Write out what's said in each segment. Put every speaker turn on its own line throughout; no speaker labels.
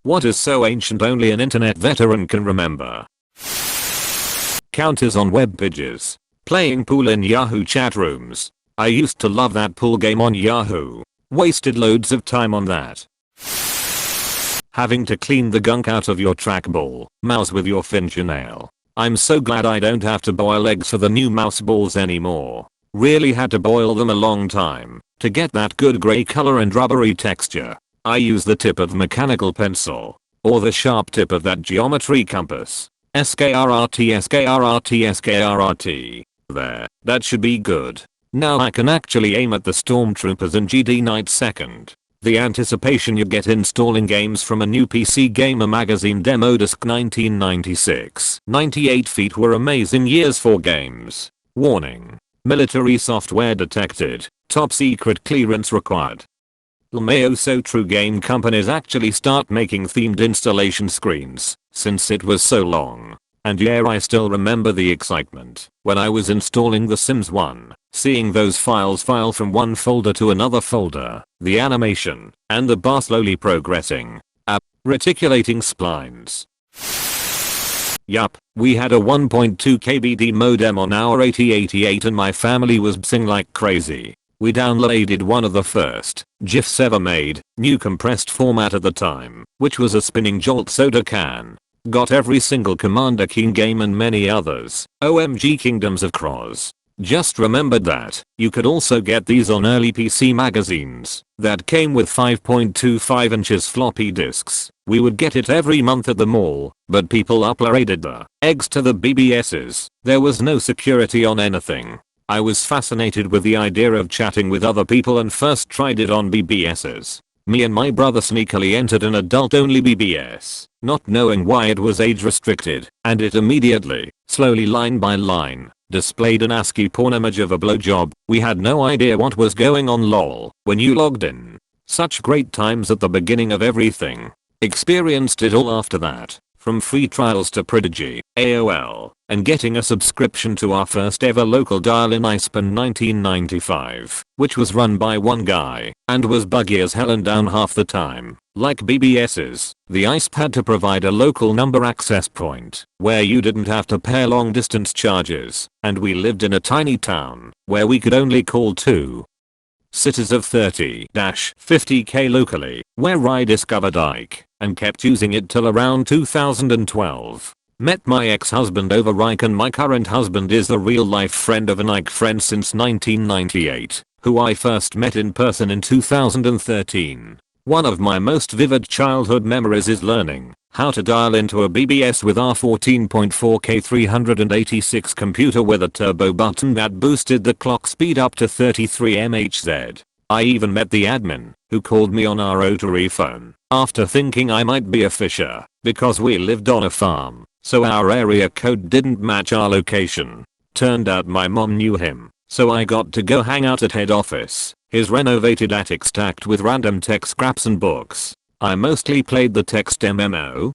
What is so ancient only an internet veteran can remember? Counters on web pages. Playing pool in Yahoo chat rooms. I used to love that pool game on Yahoo. Wasted loads of time on that. Having to clean the gunk out of your trackball mouse with your fingernail. I'm so glad I don't have to boil eggs for the new mouse balls anymore. Really had to boil them a long time to get that good grey color and rubbery texture. I use the tip of mechanical pencil or the sharp tip of that geometry compass. SKRRT SKRRT SKRRT. There, that should be good. Now I can actually aim at the stormtroopers in GD Night Second. The anticipation you get installing games from a new PC Gamer magazine demo disc 1996. 98 feet were amazing years for games. Warning. Military software detected. Top secret clearance required. LMAO. So true, game companies actually start making themed installation screens since it was so long. And yeah, I still remember the excitement when I was installing The Sims 1, seeing those files file from one folder to another folder, the animation, and the bar slowly progressing. Reticulating splines. Yup, we had a 1.2 kbd modem on our 8088 and my family was bsing like crazy. We downloaded one of the first GIFs ever made, new compressed format at the time, which was a spinning jolt soda can. Got every single Commander King game and many others. OMG Kingdoms of Kroz. Just remembered that you could also get these on early PC magazines that came with 5.25 inches floppy disks. We would get it every month at the mall, but people uploaded the eggs to the BBSs. There was no security on anything. I was fascinated with the idea of chatting with other people and first tried it on BBSs. Me and my brother sneakily entered an adult-only BBS, not knowing why it was age restricted, and it immediately, slowly line by line, displayed an ASCII porn image of a blowjob. We had no idea what was going on lol when you logged in. Such great times at the beginning of everything. Experienced it all after that, from free trials to Prodigy, AOL, and getting a subscription to our first ever local dial-in ISP in 1995, which was run by one guy, and was buggy as hell and down half the time. Like BBS's, the ISP had to provide a local number access point, where you didn't have to pay long distance charges, and we lived in a tiny town, where we could only call 2 cities of 30-50k locally, where I discovered Ike, and kept using it till around 2012. Met my ex-husband over Ike and my current husband is the real-life friend of an Ike friend since 1998, who I first met in person in 2013. One of my most vivid childhood memories is learning how to dial into a BBS with our 14.4K 386 computer with a turbo button that boosted the clock speed up to 33 MHz. I even met the admin, who called me on our rotary phone, after thinking I might be a fisher, because we lived on a farm, so our area code didn't match our location. Turned out my mom knew him, so I got to go hang out at head office, his renovated attic stacked with random tech scraps and books. I mostly played the text MMO,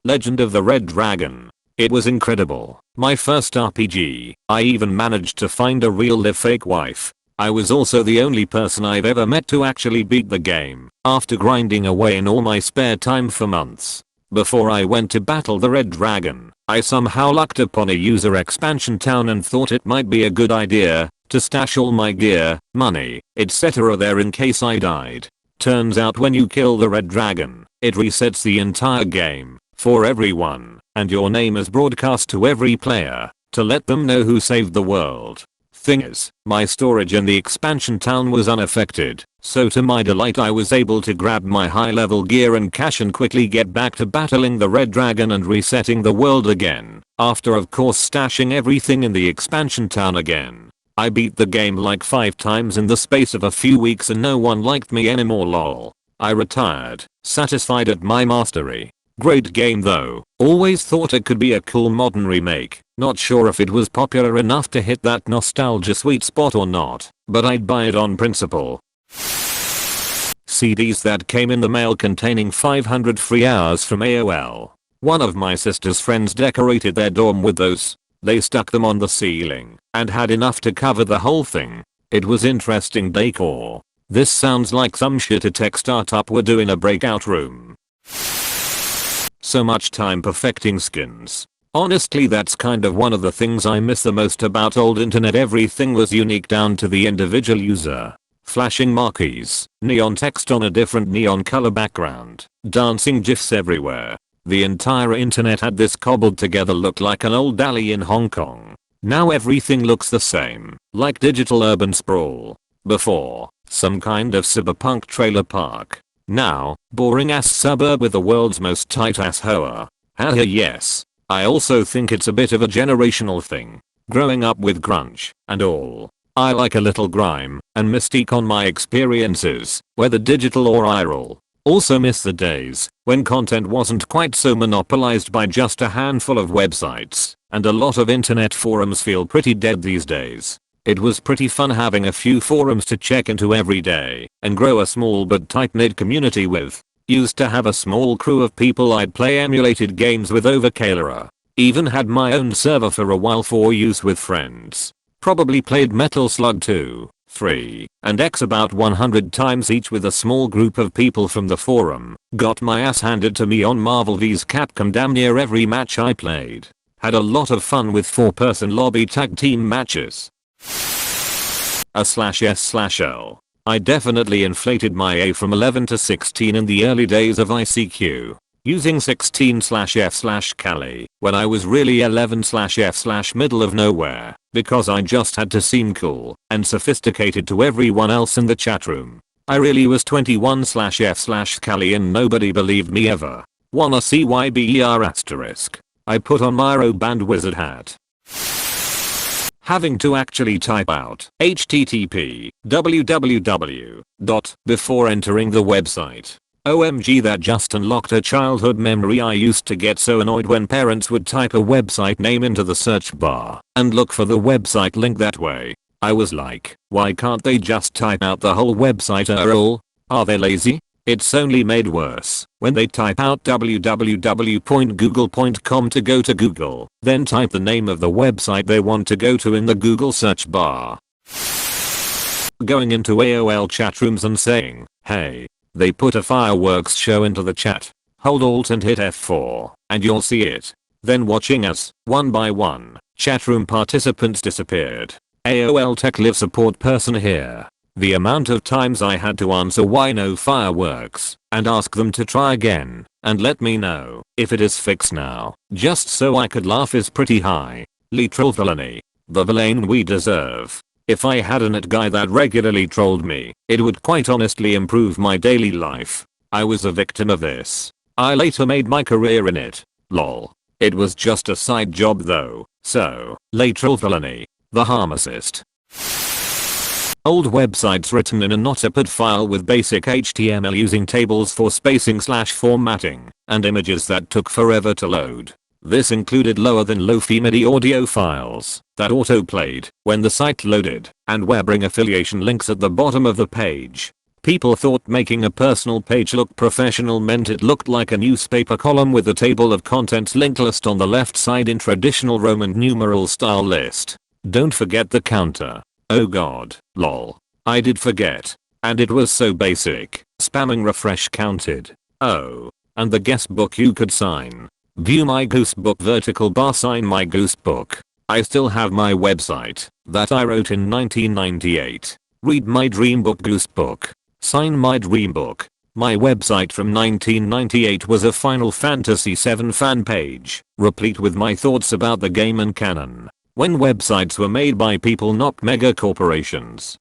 Legend of the Red Dragon. It was incredible, my first RPG. I even managed to find a real live fake wife. I was also the only person I've ever met to actually beat the game, after grinding away in all my spare time for months. Before I went to battle the Red Dragon, I somehow lucked upon a user expansion town and thought it might be a good idea to stash all my gear, money, etc. there in case I died. Turns out when you kill the Red Dragon, it resets the entire game for everyone, and your name is broadcast to every player to let them know who saved the world. Thing is, my storage in the expansion town was unaffected, so to my delight I was able to grab my high level gear and cash and quickly get back to battling the Red Dragon and resetting the world again, after of course stashing everything in the expansion town again. I beat the game like 5 times in the space of a few weeks and no one liked me anymore lol. I retired, satisfied at my mastery. Great game though, always thought it could be a cool modern remake, not sure if it was popular enough to hit that nostalgia sweet spot or not, but I'd buy it on principle. CDs that came in the mail containing 500 free hours from AOL. One of my sister's friends decorated their dorm with those. They stuck them on the ceiling and had enough to cover the whole thing. It was interesting decor. This sounds like some shit a tech startup would do in a breakout room. So much time perfecting skins. Honestly, that's kind of one of the things I miss the most about old internet. Everything was unique down to the individual user. Flashing marquees, neon text on a different neon color background, dancing gifs everywhere. The entire internet had this cobbled together look like an old alley in Hong Kong. Now everything looks the same, like digital urban sprawl. Before, some kind of cyberpunk trailer park. Now, boring ass suburb with the world's most tight ass hoa. Haha, yes. I also think it's a bit of a generational thing. Growing up with grunge and all. I like a little grime and mystique on my experiences, whether digital or IRL. Also miss the days when content wasn't quite so monopolized by just a handful of websites, and a lot of internet forums feel pretty dead these days. It was pretty fun having a few forums to check into every day and grow a small but tight-knit community with. Used to have a small crew of people I'd play emulated games with over Kalera. Even had my own server for a while for use with friends. Probably played Metal Slug 2, 3, and X about 100 times each with a small group of people from the forum. Got my ass handed to me on Marvel vs Capcom damn near every match I played. Had a lot of fun with 4-person lobby tag team matches. /s/l. I definitely inflated my A from 11 to 16 in the early days of ICQ. Using 16/f/Cali when I was really 11/f/middle of nowhere because I just had to seem cool and sophisticated to everyone else in the chat room. I really was 21/f/Cali and nobody believed me ever. Wanna see YBER**. I put on my O band wizard hat. Having to actually type out http www. before entering the website. OMG, that just unlocked a childhood memory. I used to get so annoyed when parents would type a website name into the search bar and look for the website link that way. I was like, why can't they just type out the whole website URL? Are they lazy? It's only made worse when they type out www.google.com to go to Google, then type the name of the website they want to go to in the Google search bar. Going into AOL chat rooms and saying, hey, they put a fireworks show into the chat. Hold Alt and hit F4 and you'll see it. Then watching as, one by one, chat room participants disappeared. AOL tech live support person here. The amount of times I had to answer why no fireworks and ask them to try again and let me know if it is fixed now just so I could laugh is pretty high. Literal villainy. The villain we deserve. If I had an guy that regularly trolled me, it would quite honestly improve my daily life. I was a victim of this. I later made my career in it. Lol. It was just a side job though, so, lateral villainy. The pharmacist. Old websites written in a Notepad file with basic HTML using tables for spacing/formatting, and images that took forever to load. This included lower than lo-fi MIDI audio files that auto-played when the site loaded, and webbing affiliation links at the bottom of the page. People thought making a personal page look professional meant it looked like a newspaper column with a table of contents linked list on the left side in traditional Roman numeral style list. Don't forget the counter. Oh god, lol. I did forget. And it was so basic. Spamming refresh counted. Oh. And the guest book you could sign. View my goose book vertical bar sign my goose book. I still have my website that I wrote in 1998. Read my dream book goose book. Sign my dream book. My website from 1998 was a Final Fantasy VII fan page, replete with my thoughts about the game and canon. When websites were made by people not mega corporations.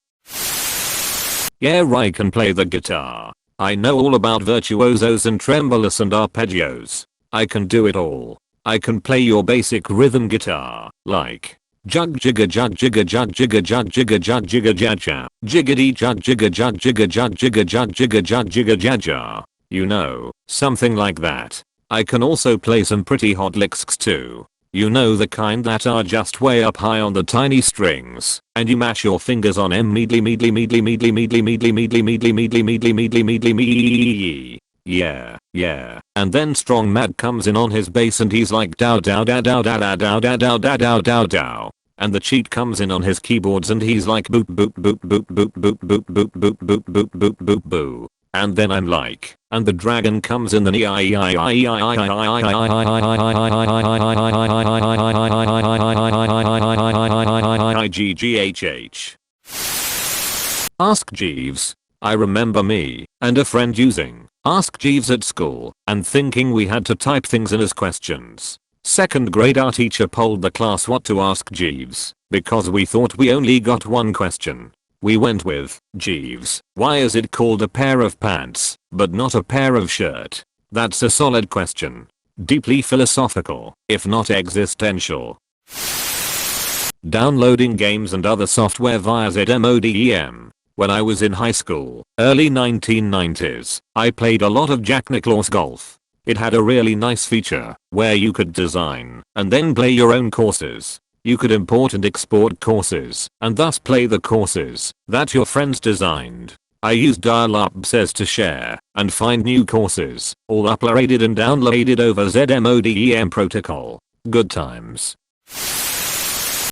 Yeah, I can play the guitar. I know all about virtuosos and tremolos and arpeggios. I can do it all. I can play your basic rhythm guitar, like jug jigga jug jigga jug jigga jug jigga jug jigga jaja, jiggity jug jigga jug jigga jug jigga jug jigga jug jigga jaja. You know, something like that. I can also play some pretty hot licks too. You know, the kind that are just way up high on the tiny strings, and you mash your fingers on them meedly meedly meedly meedly meedly meedly meedly meedly meedly meedly meedly meedly meedly. Yeah, yeah. And then Strong Mad comes in on his bass and he's like dow dow dow dow dow dow dow dow dow dow dow dow dow. And the Cheat comes in on his keyboards and he's like boop boop boop boop boop boop boop boop boop boop boop boop boop boo. And then I'm like, and the dragon comes in the IGGHH. Ask Jeeves. I remember me and a friend using Ask Jeeves at school and thinking we had to type things in as questions. Second grade, our teacher polled the class what to ask Jeeves because we thought we only got one question. We went with, Jeeves, why is it called a pair of pants but not a pair of shirt? That's a solid question. Deeply philosophical, if not existential. Downloading games and other software via ZMODEM. When I was in high school, early 1990s, I played a lot of Jack Nicklaus Golf. It had a really nice feature where you could design and then play your own courses. You could import and export courses and thus play the courses that your friends designed. I used dial-up access to share and find new courses, all uploaded and downloaded over ZMODEM protocol. Good times.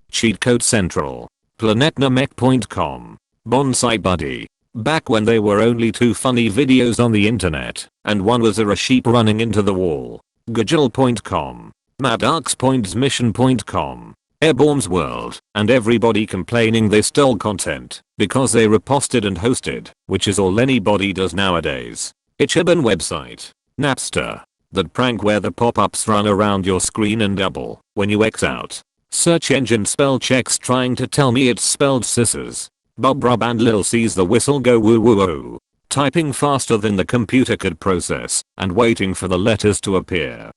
Cheat Code Central. PlanetNamek.com. Bonsai Buddy. Back when there were only 2 funny videos on the internet, and one was a sheep running into the wall. Gajal.com. Madarkspointsmission.com. Airborne's World, and everybody complaining they stole content because they reposted and hosted, which is all anybody does nowadays. Ichiban website. Napster. That prank where the pop-ups run around your screen and double when you X out. Search engine spell checks trying to tell me it's spelled scissors. Bob Rub and Lil sees the whistle go woo woo woo. Typing faster than the computer could process and waiting for the letters to appear.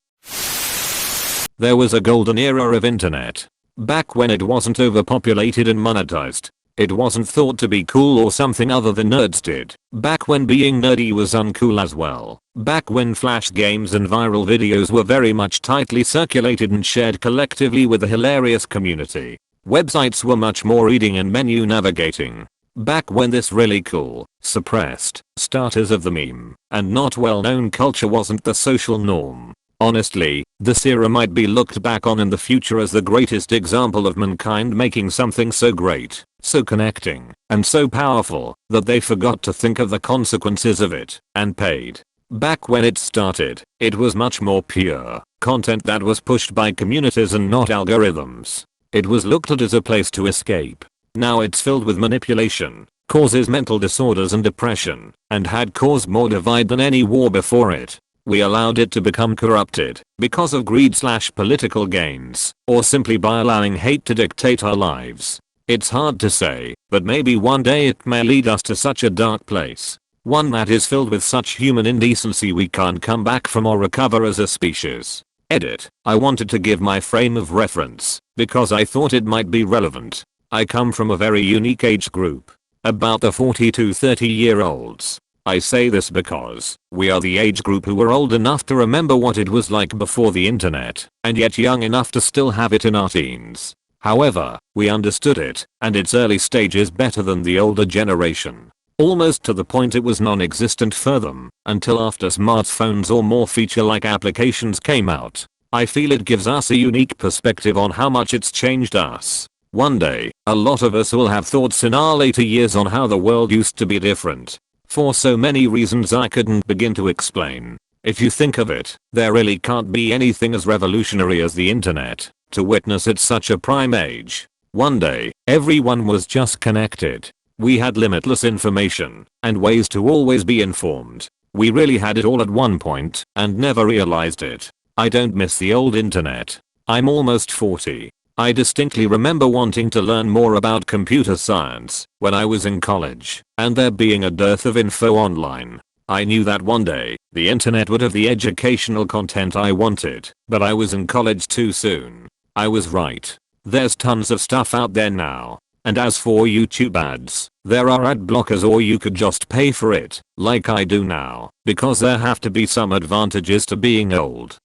There was a golden era of internet. Back when it wasn't overpopulated and monetized. It wasn't thought to be cool or something other than nerds did. Back when being nerdy was uncool as well. Back when flash games and viral videos were very much tightly circulated and shared collectively with a hilarious community. Websites were much more reading and menu navigating. Back when this really cool, suppressed, starters of the meme, and not well-known culture wasn't the social norm. Honestly, this era might be looked back on in the future as the greatest example of mankind making something so great, so connecting, and so powerful that they forgot to think of the consequences of it and paid. Back when it started, it was much more pure content that was pushed by communities and not algorithms. It was looked at as a place to escape. Now it's filled with manipulation, causes mental disorders and depression, and had caused more divide than any war before it. We allowed it to become corrupted because of greed/political gains, or simply by allowing hate to dictate our lives. It's hard to say, but maybe one day it may lead us to such a dark place. One that is filled with such human indecency we can't come back from or recover as a species. Edit. I wanted to give my frame of reference because I thought it might be relevant. I come from a very unique age group. About the 40 to 30 year olds. I say this because we are the age group who were old enough to remember what it was like before the internet, and yet young enough to still have it in our teens. However, we understood it and its early stages better than the older generation. Almost to the point it was non-existent for them until after smartphones or more feature-like applications came out. I feel it gives us a unique perspective on how much it's changed us. One day, a lot of us will have thoughts in our later years on how the world used to be different. For so many reasons I couldn't begin to explain. If you think of it, there really can't be anything as revolutionary as the internet to witness at such a prime age. One day, everyone was just connected. We had limitless information and ways to always be informed. We really had it all at one point and never realized it. I don't miss the old internet. I'm almost 40. I distinctly remember wanting to learn more about computer science when I was in college and there being a dearth of info online. I knew that one day the internet would have the educational content I wanted, but I was in college too soon. I was right. There's tons of stuff out there now. And as for YouTube ads, there are ad blockers or you could just pay for it, like I do now, because there have to be some advantages to being old.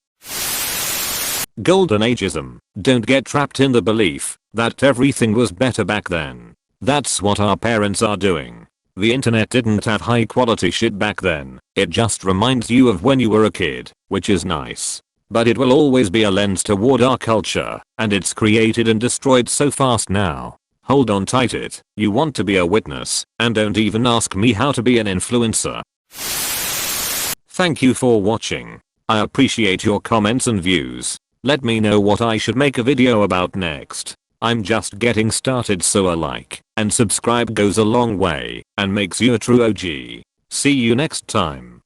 Golden ageism. Don't get trapped in the belief that everything was better back then. That's what our parents are doing. The internet didn't have high quality shit back then. It just reminds you of when you were a kid, which is nice. But it will always be a lens toward our culture, and it's created and destroyed so fast now. Hold on tight it. You want to be a witness, and don't even ask me how to be an influencer. Thank you for watching. I appreciate your comments and views. Let me know what I should make a video about next. I'm just getting started, so a like and subscribe goes a long way and makes you a true OG. See you next time.